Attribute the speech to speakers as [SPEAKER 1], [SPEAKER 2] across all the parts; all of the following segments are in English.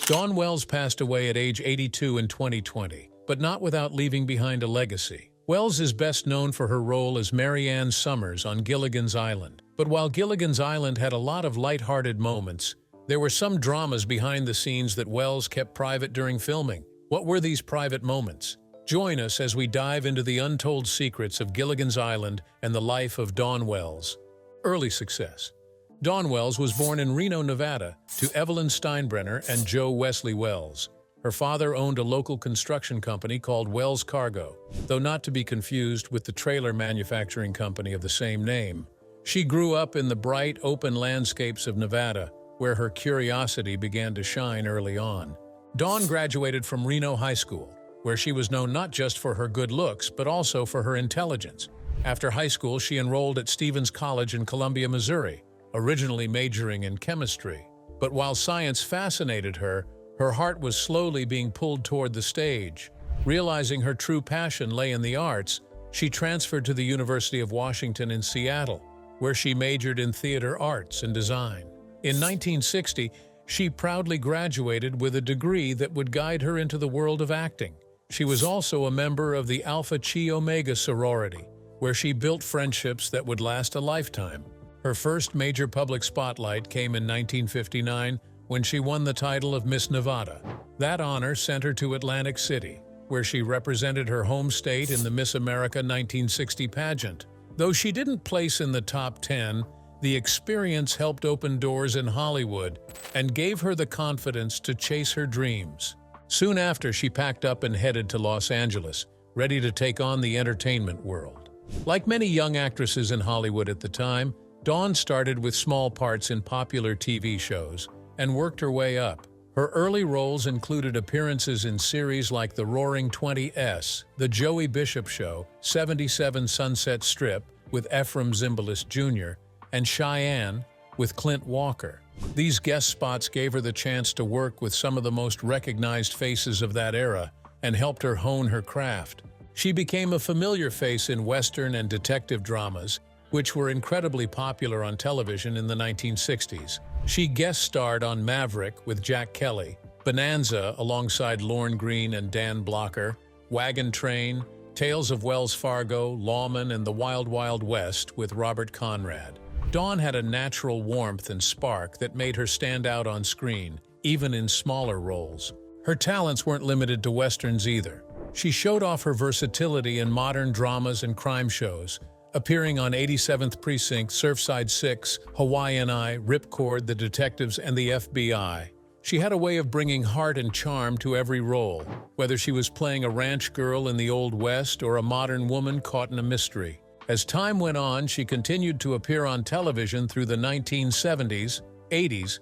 [SPEAKER 1] Dawn Wells passed away at age 82 in 2020, but not without leaving behind a legacy. Wells is best known for her role as Mary Ann Summers on Gilligan's Island. But while Gilligan's Island had a lot of light-hearted moments, there were some dramas behind the scenes that Wells kept private during filming. What were these private moments? Join us as we dive into the untold secrets of Gilligan's Island and the life of Dawn Wells. Early success. Dawn Wells was born in Reno, Nevada, to Evelyn Steinbrenner and Joe Wesley Wells. Her father owned a local construction company called Wells Cargo, though not to be confused with the trailer manufacturing company of the same name. She grew up in the bright, open landscapes of Nevada, where her curiosity began to shine early on. Dawn graduated from Reno High School, where she was known not just for her good looks, but also for her intelligence. After high school, she enrolled at Stevens College in Columbia, Missouri, originally majoring in chemistry. But while science fascinated her, her heart was slowly being pulled toward the stage. Realizing her true passion lay in the arts, she transferred to the University of Washington in Seattle, where she majored in theater arts and design. In 1960, she proudly graduated with a degree that would guide her into the world of acting. She was also a member of the Alpha Chi Omega sorority, where she built friendships that would last a lifetime. Her first major public spotlight came in 1959 when she won the title of Miss Nevada. That honor sent her to Atlantic City, where she represented her home state in the Miss America 1960 pageant. Though she didn't place in the top 10, the experience helped open doors in Hollywood and gave her the confidence to chase her dreams. Soon after, she packed up and headed to Los Angeles, ready to take on the entertainment world. Like many young actresses in Hollywood at the time, Dawn started with small parts in popular TV shows and worked her way up. Her early roles included appearances in series like The Roaring Twenties, The Joey Bishop Show, 77 Sunset Strip with Ephraim Zimbalist Jr., and Cheyenne with Clint Walker. These guest spots gave her the chance to work with some of the most recognized faces of that era and helped her hone her craft. She became a familiar face in Western and detective dramas, which were incredibly popular on television in the 1960s. She guest starred on Maverick with Jack Kelly, Bonanza alongside Lorne Greene and Dan Blocker, Wagon Train, Tales of Wells Fargo, Lawman, and The Wild Wild West with Robert Conrad. Dawn had a natural warmth and spark that made her stand out on screen, even in smaller roles. Her talents weren't limited to Westerns either. She showed off her versatility in modern dramas and crime shows, appearing on 87th Precinct, Surfside 6, Hawaiian Eye, Ripcord, The Detectives, and the FBI. She had a way of bringing heart and charm to every role, whether she was playing a ranch girl in the Old West or a modern woman caught in a mystery. As time went on, she continued to appear on television through the 1970s, 80s,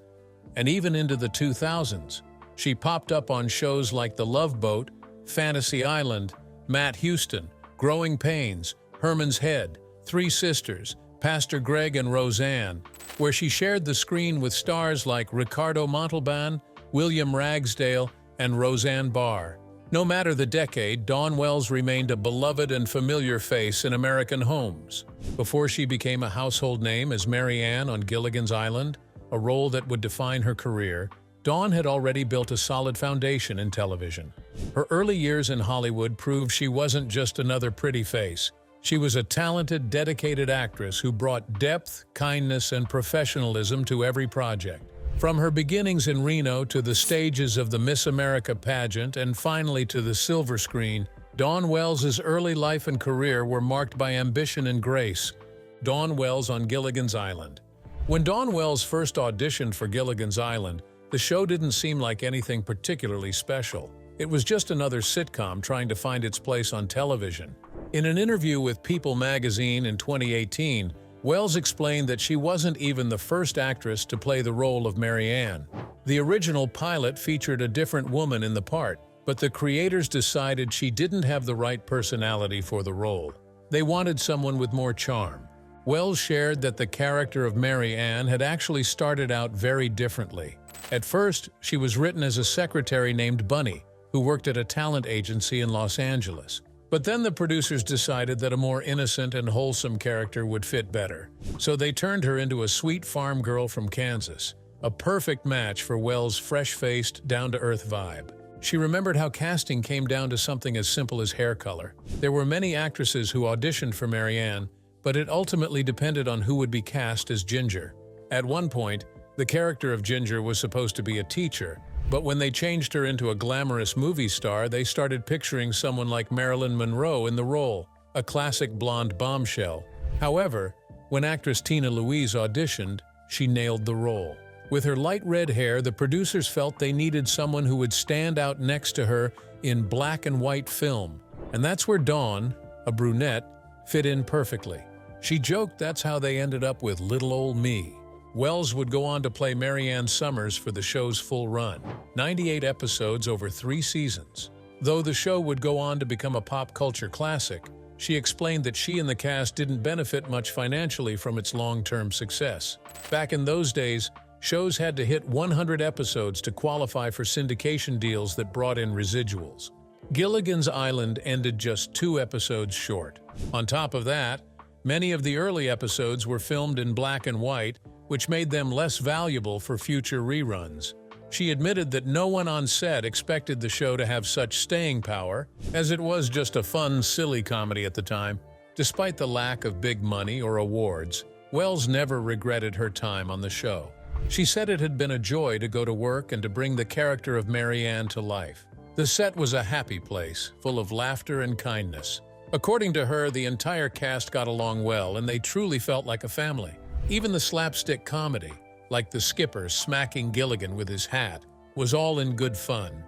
[SPEAKER 1] and even into the 2000s. She popped up on shows like The Love Boat, Fantasy Island, Matt Houston, Growing Pains, Herman's Head, Three Sisters, Pastor Greg and Roseanne, where she shared the screen with stars like Ricardo Montalban, William Ragsdale, and Roseanne Barr. No matter the decade, Dawn Wells remained a beloved and familiar face in American homes. Before she became a household name as Mary Ann on Gilligan's Island, a role that would define her career, Dawn had already built a solid foundation in television. Her early years in Hollywood proved she wasn't just another pretty face. She was a talented, dedicated actress who brought depth, kindness, and professionalism to every project. From her beginnings in Reno to the stages of the Miss America pageant and finally to the silver screen, Dawn Wells' early life and career were marked by ambition and grace. Dawn Wells on Gilligan's Island. When Dawn Wells first auditioned for Gilligan's Island, the show didn't seem like anything particularly special. It was just another sitcom trying to find its place on television. In an interview with People magazine in 2018, Wells explained that she wasn't even the first actress to play the role of Mary Ann. The original pilot featured a different woman in the part, but the creators decided she didn't have the right personality for the role. They wanted someone with more charm. Wells shared that the character of Mary Ann had actually started out very differently. At first, she was written as a secretary named Bunny, who worked at a talent agency in Los Angeles. But then the producers decided that a more innocent and wholesome character would fit better. So they turned her into a sweet farm girl from Kansas, a perfect match for Wells' fresh-faced, down-to-earth vibe. She remembered how casting came down to something as simple as hair color. There were many actresses who auditioned for Marianne, but it ultimately depended on who would be cast as Ginger. At one point, the character of Ginger was supposed to be a teacher, but when they changed her into a glamorous movie star, they started picturing someone like Marilyn Monroe in the role, a classic blonde bombshell. However, when actress Tina Louise auditioned, she nailed the role. With her light red hair, the producers felt they needed someone who would stand out next to her in black and white film. And that's where Dawn, a brunette, fit in perfectly. She joked that's how they ended up with little old me. Wells would go on to play Marianne Summers for the show's full run, 98 episodes over 3 seasons. Though the show would go on to become a pop culture classic, she explained that she and the cast didn't benefit much financially from its long-term success. Back in those days, shows had to hit 100 episodes to qualify for syndication deals that brought in residuals. Gilligan's Island ended just 2 episodes short. On top of that, many of the early episodes were filmed in black and white, which made them less valuable for future reruns. She admitted that no one on set expected the show to have such staying power, as it was just a fun, silly comedy at the time. Despite the lack of big money or awards, Wells never regretted her time on the show. She said it had been a joy to go to work and to bring the character of Marianne to life. The set was a happy place, full of laughter and kindness. According to her, the entire cast got along well and they truly felt like a family. Even the slapstick comedy, like the skipper smacking Gilligan with his hat, was all in good fun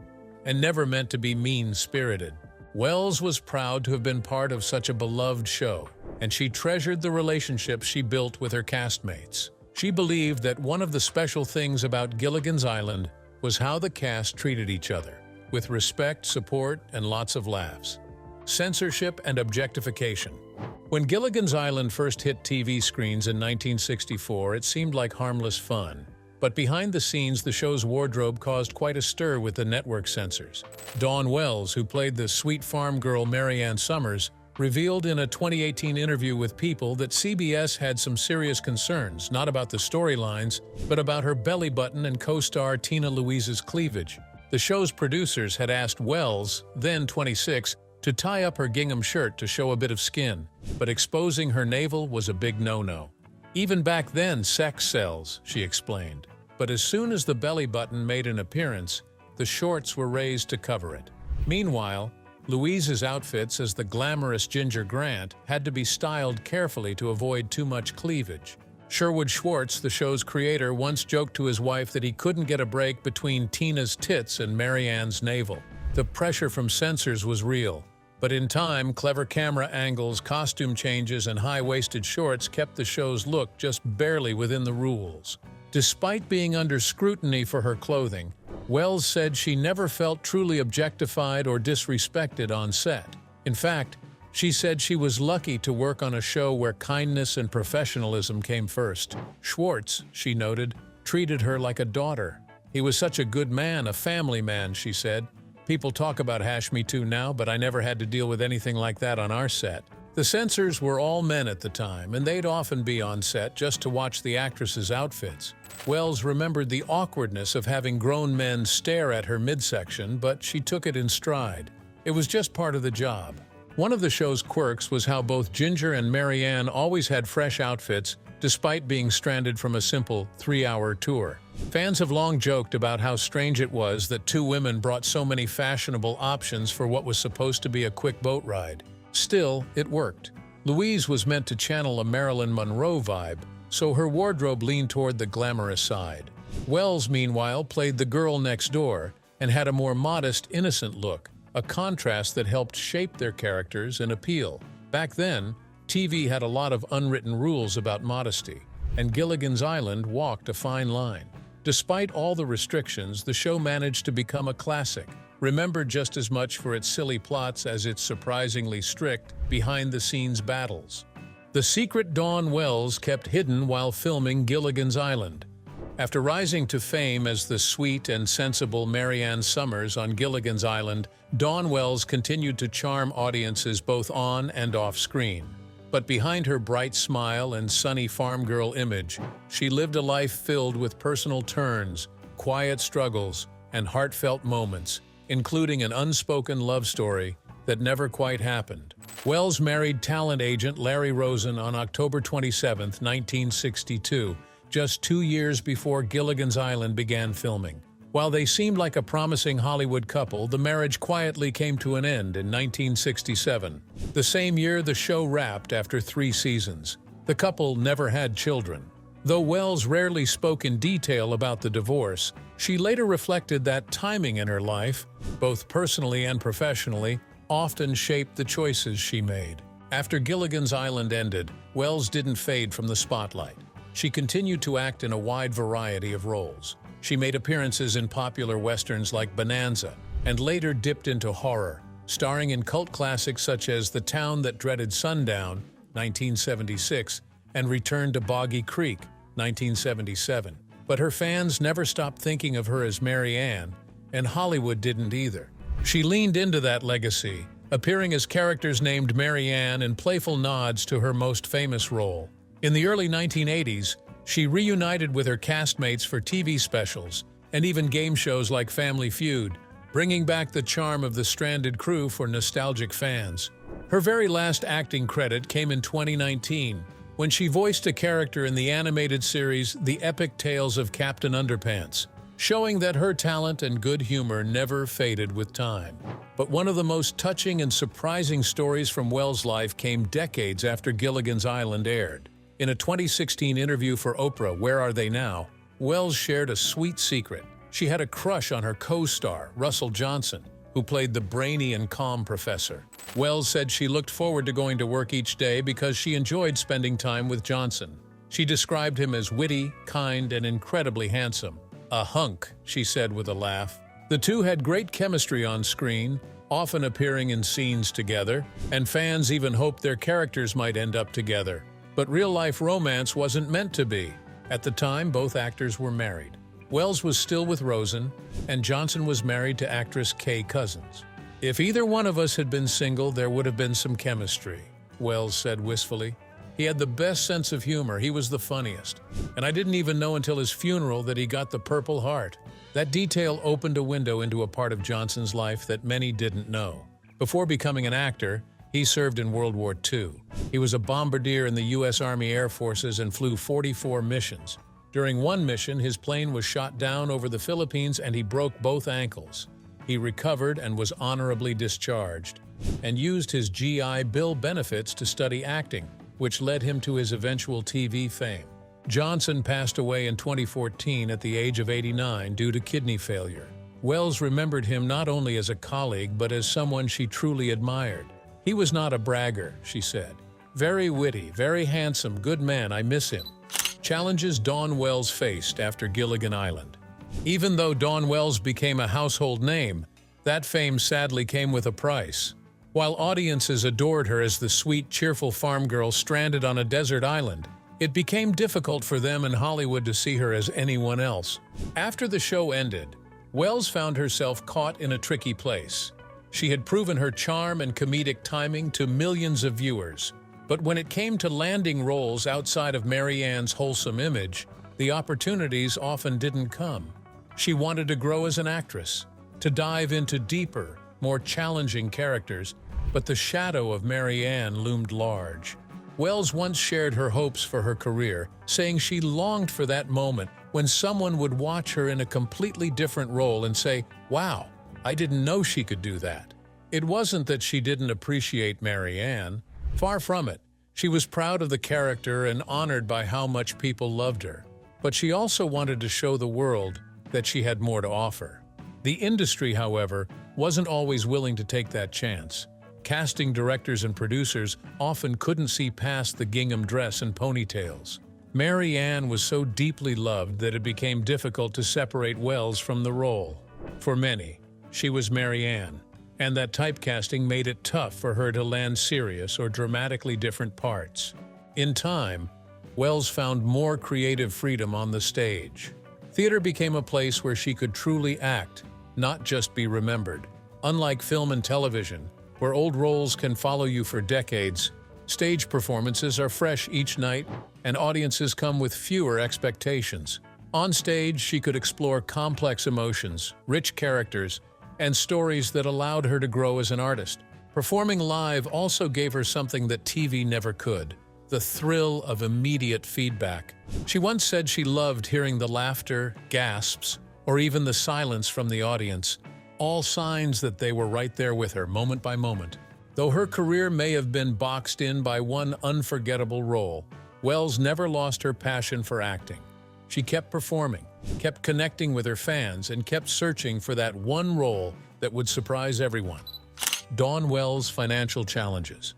[SPEAKER 1] and never meant to be mean-spirited. Wells was proud to have been part of such a beloved show, and she treasured the relationships she built with her castmates. She believed that one of the special things about Gilligan's Island was how the cast treated each other, with respect, support, and lots of laughs. Censorship and objectification. When Gilligan's Island first hit TV screens in 1964, it seemed like harmless fun. But behind the scenes, the show's wardrobe caused quite a stir with the network censors. Dawn Wells, who played the sweet farm girl Marianne Summers, revealed in a 2018 interview with People that CBS had some serious concerns, not about the storylines, but about her belly button and co-star Tina Louise's cleavage. The show's producers had asked Wells, then 26, to tie up her gingham shirt to show a bit of skin, but exposing her navel was a big no-no. Even back then, sex sells, she explained. But as soon as the belly button made an appearance, the shorts were raised to cover it. Meanwhile, Louise's outfits as the glamorous Ginger Grant had to be styled carefully to avoid too much cleavage. Sherwood Schwartz, the show's creator, once joked to his wife that he couldn't get a break between Tina's tits and Marianne's navel. The pressure from censors was real, but in time, clever camera angles, costume changes, and high-waisted shorts kept the show's look just barely within the rules. Despite being under scrutiny for her clothing, Wells said she never felt truly objectified or disrespected on set. In fact, she said she was lucky to work on a show where kindness and professionalism came first. Schwartz, she noted, treated her like a daughter. He was such a good man, a family man, she said. People talk about Hash Me Too now, but I never had to deal with anything like that on our set. The censors were all men at the time, and they'd often be on set just to watch the actresses' outfits. Wells remembered the awkwardness of having grown men stare at her midsection, but she took it in stride. It was just part of the job. One of the show's quirks was how both Ginger and Marianne always had fresh outfits, despite being stranded from a simple 3-hour tour. Fans have long joked about how strange it was that 2 women brought so many fashionable options for what was supposed to be a quick boat ride. Still, it worked. Louise was meant to channel a Marilyn Monroe vibe, so her wardrobe leaned toward the glamorous side. Wells, meanwhile, played the girl next door and had a more modest, innocent look, a contrast that helped shape their characters and appeal. Back then, TV had a lot of unwritten rules about modesty, and Gilligan's Island walked a fine line. Despite all the restrictions, the show managed to become a classic, remembered just as much for its silly plots as its surprisingly strict, behind-the-scenes battles. The secret Dawn Wells kept hidden while filming Gilligan's Island. After rising to fame as the sweet and sensible Marianne Summers on Gilligan's Island, Dawn Wells continued to charm audiences both on and off screen. But behind her bright smile and sunny farm girl image, she lived a life filled with personal turns, quiet struggles, and heartfelt moments, including an unspoken love story that never quite happened. Wells married talent agent Larry Rosen on October 27, 1962, just 2 years before Gilligan's Island began filming. While they seemed like a promising Hollywood couple, the marriage quietly came to an end in 1967. The same year, the show wrapped after 3 seasons. The couple never had children. Though Wells rarely spoke in detail about the divorce, she later reflected that timing in her life, both personally and professionally, often shaped the choices she made. After Gilligan's Island ended, Wells didn't fade from the spotlight. She continued to act in a wide variety of roles. She made appearances in popular westerns like Bonanza, and later dipped into horror, starring in cult classics such as The Town That Dreaded Sundown, 1976, and Return to Boggy Creek, 1977. But her fans never stopped thinking of her as Mary Ann, and Hollywood didn't either. She leaned into that legacy, appearing as characters named Mary Ann in playful nods to her most famous role. In the early 1980s, she reunited with her castmates for TV specials and even game shows like Family Feud, bringing back the charm of the stranded crew for nostalgic fans. Her very last acting credit came in 2019, when she voiced a character in the animated series The Epic Tales of Captain Underpants, showing that her talent and good humor never faded with time. But one of the most touching and surprising stories from Wells' life came decades after Gilligan's Island aired. In a 2016 interview for Oprah, Where Are They Now?, Wells shared a sweet secret. She had a crush on her co-star, Russell Johnson, who played the brainy and calm professor. Wells said she looked forward to going to work each day because she enjoyed spending time with Johnson. She described him as witty, kind, and incredibly handsome. "A hunk," she said with a laugh. The two had great chemistry on screen, often appearing in scenes together, and fans even hoped their characters might end up together. But real-life romance wasn't meant to be. At the time, both actors were married. Wells was still with Rosen, and Johnson was married to actress Kay Cousins. "If either one of us had been single, there would have been some chemistry," Wells said wistfully. "He had the best sense of humor, he was the funniest. And I didn't even know until his funeral that he got the Purple Heart." That detail opened a window into a part of Johnson's life that many didn't know. Before becoming an actor, he served in World War II. He was a bombardier in the U.S. Army Air Forces and flew 44 missions. During one mission, his plane was shot down over the Philippines and he broke both ankles. He recovered and was honorably discharged, and used his GI Bill benefits to study acting, which led him to his eventual TV fame. Johnson passed away in 2014 at the age of 89 due to kidney failure. Wells remembered him not only as a colleague but as someone she truly admired. "He was not a bragger," she said. "Very witty, very handsome, good man, I miss him." Challenges Dawn Wells faced after Gilligan Island. Even though Dawn Wells became a household name, that fame sadly came with a price. While audiences adored her as the sweet, cheerful farm girl stranded on a desert island, it became difficult for them in Hollywood to see her as anyone else. After the show ended, Wells found herself caught in a tricky place. She had proven her charm and comedic timing to millions of viewers. But when it came to landing roles outside of Mary Ann's wholesome image, the opportunities often didn't come. She wanted to grow as an actress, to dive into deeper, more challenging characters, but the shadow of Mary Ann loomed large. Wells once shared her hopes for her career, saying she longed for that moment when someone would watch her in a completely different role and say, "Wow, I didn't know she could do that." It wasn't that she didn't appreciate Mary Ann. Far from it. She was proud of the character and honored by how much people loved her. But she also wanted to show the world that she had more to offer. The industry, however, wasn't always willing to take that chance. Casting directors and producers often couldn't see past the gingham dress and ponytails. Mary Ann was so deeply loved that it became difficult to separate Wells from the role. For many, she was Mary Ann, and that typecasting made it tough for her to land serious or dramatically different parts. In time, Wells found more creative freedom on the stage. Theater became a place where she could truly act, not just be remembered. Unlike film and television, where old roles can follow you for decades, Stage performances are fresh each night, and audiences come with fewer expectations. On stage, she could explore complex emotions, rich characters, and stories that allowed her to grow as an artist. Performing live also gave her something that TV never could: the thrill of immediate feedback. She once said she loved hearing the laughter, gasps, or even the silence from the audience, all signs that they were right there with her, moment by moment. Though her career may have been boxed in by one unforgettable role, Wells never lost her passion for acting. She kept performing, kept connecting with her fans, and kept searching for that one role that would surprise everyone. Dawn Wells' financial challenges.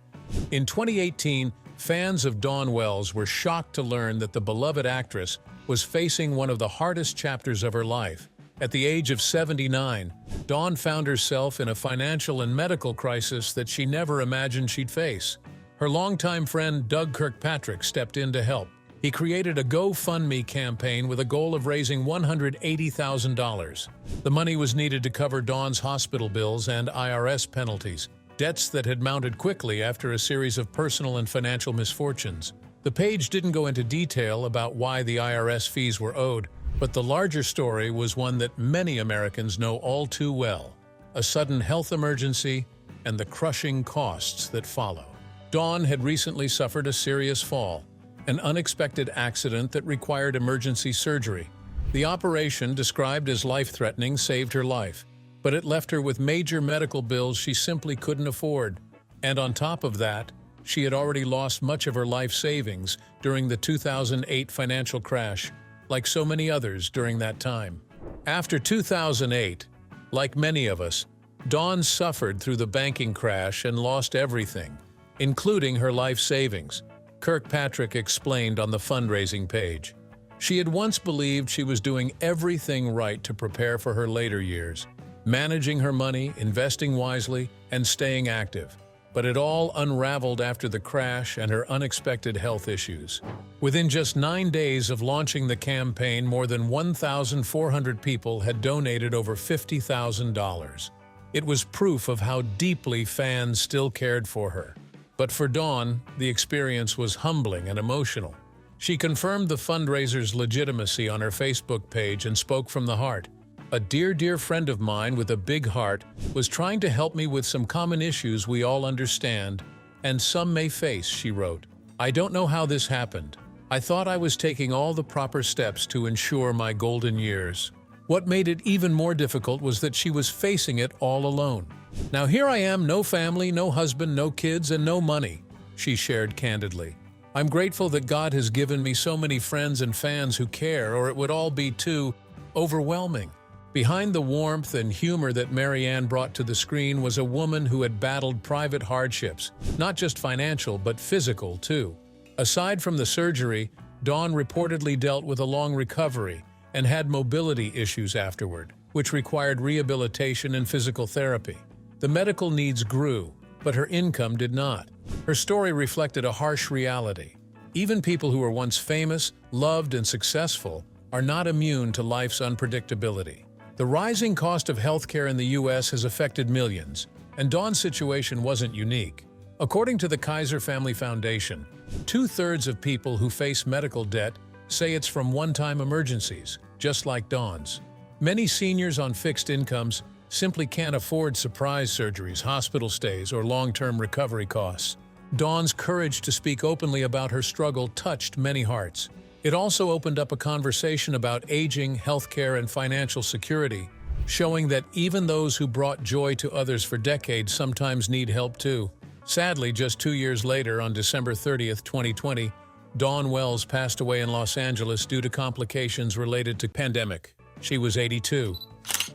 [SPEAKER 1] In 2018, fans of Dawn Wells were shocked to learn that the beloved actress was facing one of the hardest chapters of her life. At the age of 79, Dawn found herself in a financial and medical crisis that she never imagined she'd face. Her longtime friend Doug Kirkpatrick stepped in to help. He created a GoFundMe campaign with a goal of raising $180,000. The money was needed to cover Dawn's hospital bills and IRS penalties, debts that had mounted quickly after a series of personal and financial misfortunes. The page didn't go into detail about why the IRS fees were owed, but the larger story was one that many Americans know all too well: a sudden health emergency and the crushing costs that follow. Dawn had recently suffered a serious fall, an unexpected accident that required emergency surgery. The operation, described as life-threatening, saved her life, but it left her with major medical bills she simply couldn't afford. And on top of that, she had already lost much of her life savings during the 2008 financial crash, like so many others during that time. After 2008, like many of us, Dawn suffered through the banking crash and lost everything, including her life savings, Kirkpatrick explained on the fundraising page. She had once believed she was doing everything right to prepare for her later years, managing her money, investing wisely, and staying active. But it all unraveled after the crash and her unexpected health issues. Within just 9 days of launching the campaign, more than 1,400 people had donated over $50,000. It was proof of how deeply fans still cared for her. But for Dawn, the experience was humbling and emotional. She confirmed the fundraiser's legitimacy on her Facebook page and spoke from the heart. "A dear friend of mine with a big heart was trying to help me with some common issues we all understand, and some may face," she wrote. "I don't know how this happened. I thought I was taking all the proper steps to ensure my golden years. What made it even more difficult was that she was facing it all alone. Now here I am, no family, no husband, no kids, and no money," she shared candidly. "I'm grateful that God has given me so many friends and fans who care, or it would all be too overwhelming." Behind the warmth and humor that Marianne brought to the screen was a woman who had battled private hardships, not just financial but physical too. Aside from the surgery, Dawn reportedly dealt with a long recovery and had mobility issues afterward, which required rehabilitation and physical therapy. The medical needs grew, but her income did not. Her story reflected a harsh reality. Even people who were once famous, loved, and successful are not immune to life's unpredictability. The rising cost of healthcare in the U.S. has affected millions, and Dawn's situation wasn't unique. According to the Kaiser Family Foundation, 2/3 of people who face medical debt say it's from one-time emergencies, just like Dawn's. Many seniors on fixed incomes simply can't afford surprise surgeries, hospital stays, or long-term recovery costs. Dawn's courage to speak openly about her struggle touched many hearts. It also opened up a conversation about aging, healthcare, and financial security, showing that even those who brought joy to others for decades sometimes need help too. Sadly, just 2 years later, on December 30th, 2020, Dawn Wells passed away in Los Angeles due to complications related to pandemic. She was 82.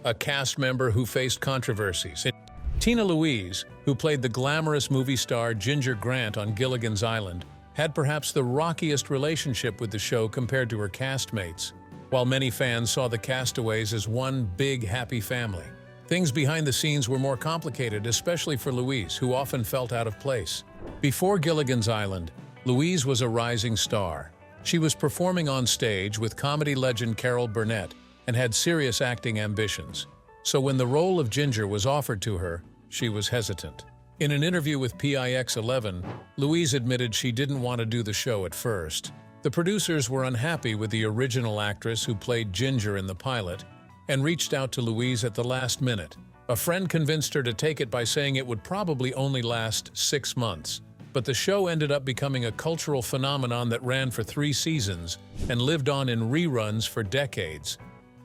[SPEAKER 1] A cast member who faced controversies. Tina Louise, who played the glamorous movie star Ginger Grant on Gilligan's Island, had perhaps the rockiest relationship with the show compared to her castmates. While many fans saw the castaways as one big, happy family, things behind the scenes were more complicated, especially for Louise, who often felt out of place. Before Gilligan's Island, Louise was a rising star. She was performing on stage with comedy legend Carol Burnett and had serious acting ambitions. So when the role of Ginger was offered to her, she was hesitant. In an interview with PIX11, Louise admitted she didn't want to do the show at first. The producers were unhappy with the original actress who played Ginger in the pilot and reached out to Louise at the last minute. A friend convinced her to take it by saying it would probably only last 6 months. But the show ended up becoming a cultural phenomenon that ran for 3 seasons and lived on in reruns for decades.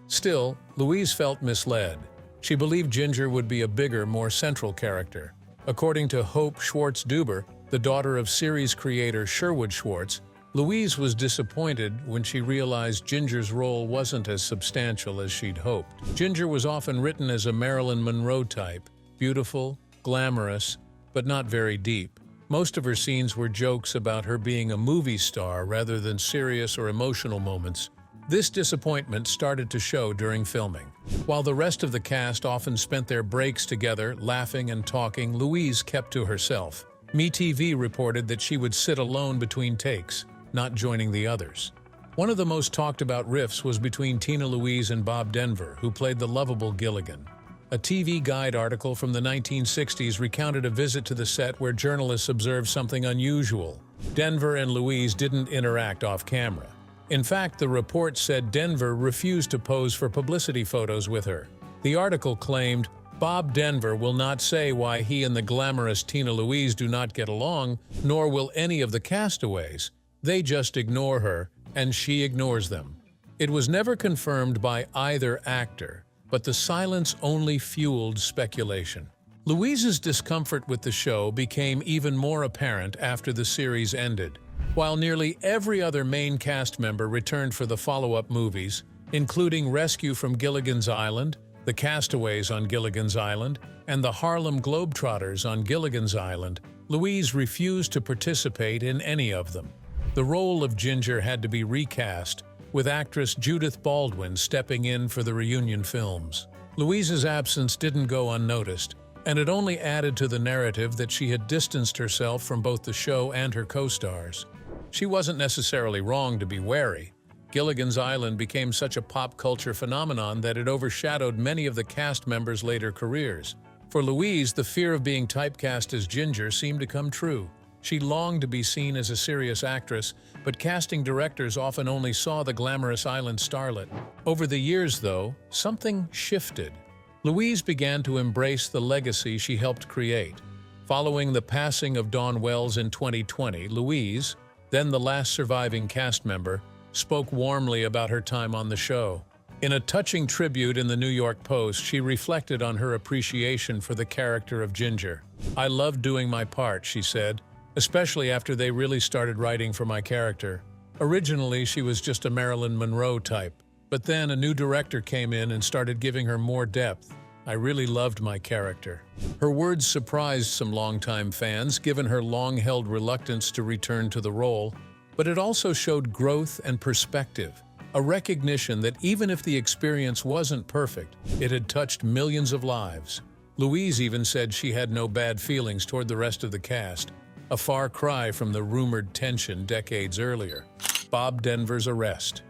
[SPEAKER 1] Still, Louise felt misled. She believed Ginger would be a bigger, more central character. According to Hope Schwartz-Duber, the daughter of series creator Sherwood Schwartz, Louise was disappointed when she realized Ginger's role wasn't as substantial as she'd hoped. Ginger was often written as a Marilyn Monroe type, beautiful, glamorous, but not very deep. Most of her scenes were jokes about her being a movie star rather than serious or emotional moments. This disappointment started to show during filming. While the rest of the cast often spent their breaks together, laughing and talking, Louise kept to herself. MeTV reported that she would sit alone between takes, not joining the others. One of the most talked about riffs was between Tina Louise and Bob Denver, who played the lovable Gilligan. A TV Guide article from the 1960s recounted a visit to the set where journalists observed something unusual. Denver and Louise didn't interact off-camera. In fact, the report said Denver refused to pose for publicity photos with her. The article claimed, "Bob Denver will not say why he and the glamorous Tina Louise do not get along, nor will any of the castaways. They just ignore her, and she ignores them." It was never confirmed by either actor, but the silence only fueled speculation. Louise's discomfort with the show became even more apparent after the series ended. While nearly every other main cast member returned for the follow-up movies, including Rescue from Gilligan's Island, The Castaways on Gilligan's Island, and the Harlem Globetrotters on Gilligan's Island, Louise refused to participate in any of them. The role of Ginger had to be recast, with actress Judith Baldwin stepping in for the reunion films. Louise's absence didn't go unnoticed, and it only added to the narrative that she had distanced herself from both the show and her co-stars. She wasn't necessarily wrong to be wary. Gilligan's Island became such a pop culture phenomenon that it overshadowed many of the cast members' later careers. For Louise, the fear of being typecast as Ginger seemed to come true. She longed to be seen as a serious actress, but casting directors often only saw the glamorous island starlet. Over the years, though, something shifted. Louise began to embrace the legacy she helped create. Following the passing of Dawn Wells in 2020, Louise, then the last surviving cast member, spoke warmly about her time on the show. In a touching tribute in the New York Post, she reflected on her appreciation for the character of Ginger. "I loved doing my part," she said, "especially after they really started writing for my character. Originally, she was just a Marilyn Monroe type, but then a new director came in and started giving her more depth. I really loved my character." Her words surprised some longtime fans, given her long-held reluctance to return to the role, but it also showed growth and perspective, a recognition that even if the experience wasn't perfect, it had touched millions of lives. Louise even said she had no bad feelings toward the rest of the cast, a far cry from the rumored tension decades earlier. Bob Denver's arrest.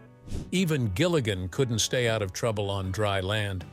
[SPEAKER 1] Even Gilligan couldn't stay out of trouble on dry land.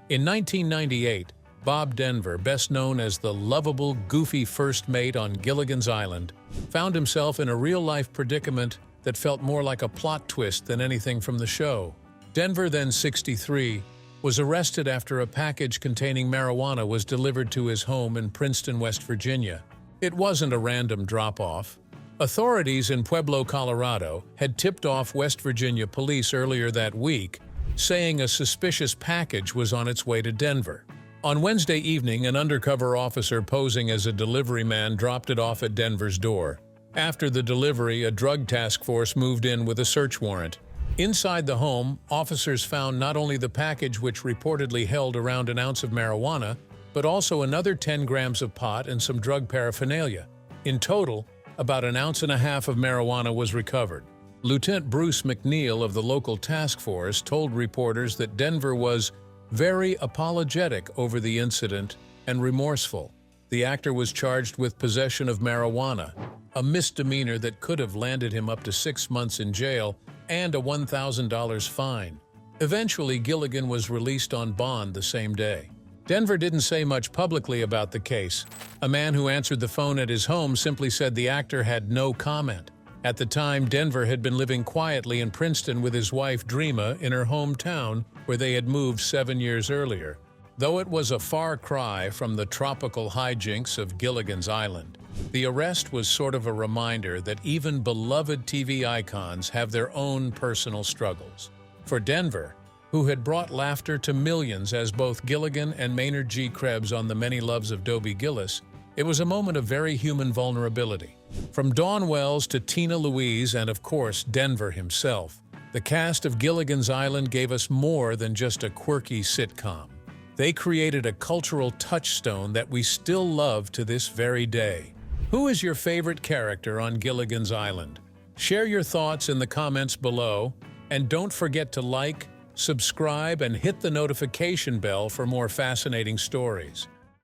[SPEAKER 1] In 1998, Bob Denver, best known as the lovable, goofy first mate on Gilligan's Island, found himself in a real-life predicament that felt more like a plot twist than anything from the show. Denver, then 63, was arrested after a package containing marijuana was delivered to his home in Princeton, West Virginia. It wasn't a random drop-off. Authorities in Pueblo, Colorado, had tipped off West Virginia police earlier that week, saying a suspicious package was on its way to Denver. On Wednesday evening, an undercover officer posing as a delivery man dropped it off at Denver's door. After the delivery, a drug task force moved in with a search warrant. Inside the home, officers found not only the package which reportedly held around an ounce of marijuana, but also another 10 grams of pot and some drug paraphernalia. In total, about an ounce and a half of marijuana was recovered. Lieutenant Bruce McNeil of the local task force told reporters that Denver was very apologetic over the incident and remorseful. The actor was charged with possession of marijuana, a misdemeanor that could have landed him up to 6 months in jail and a $1,000 fine. Eventually, Gilligan was released on bond the same day. Denver didn't say much publicly about the case. A man who answered the phone at his home simply said the actor had no comment. At the time, Denver had been living quietly in Princeton with his wife Dreama in her hometown, where they had moved 7 years earlier. Though it was a far cry from the tropical hijinks of Gilligan's Island, the arrest was sort of a reminder that even beloved TV icons have their own personal struggles. For Denver, who had brought laughter to millions as both Gilligan and Maynard G. Krebs on The Many Loves of Dobie Gillis, it was a moment of very human vulnerability. From Dawn Wells to Tina Louise and, of course, Denver himself, the cast of Gilligan's Island gave us more than just a quirky sitcom. They created a cultural touchstone that we still love to this very day. Who is your favorite character on Gilligan's Island? Share your thoughts in the comments below, and don't forget to like, subscribe, and hit the notification bell for more fascinating stories.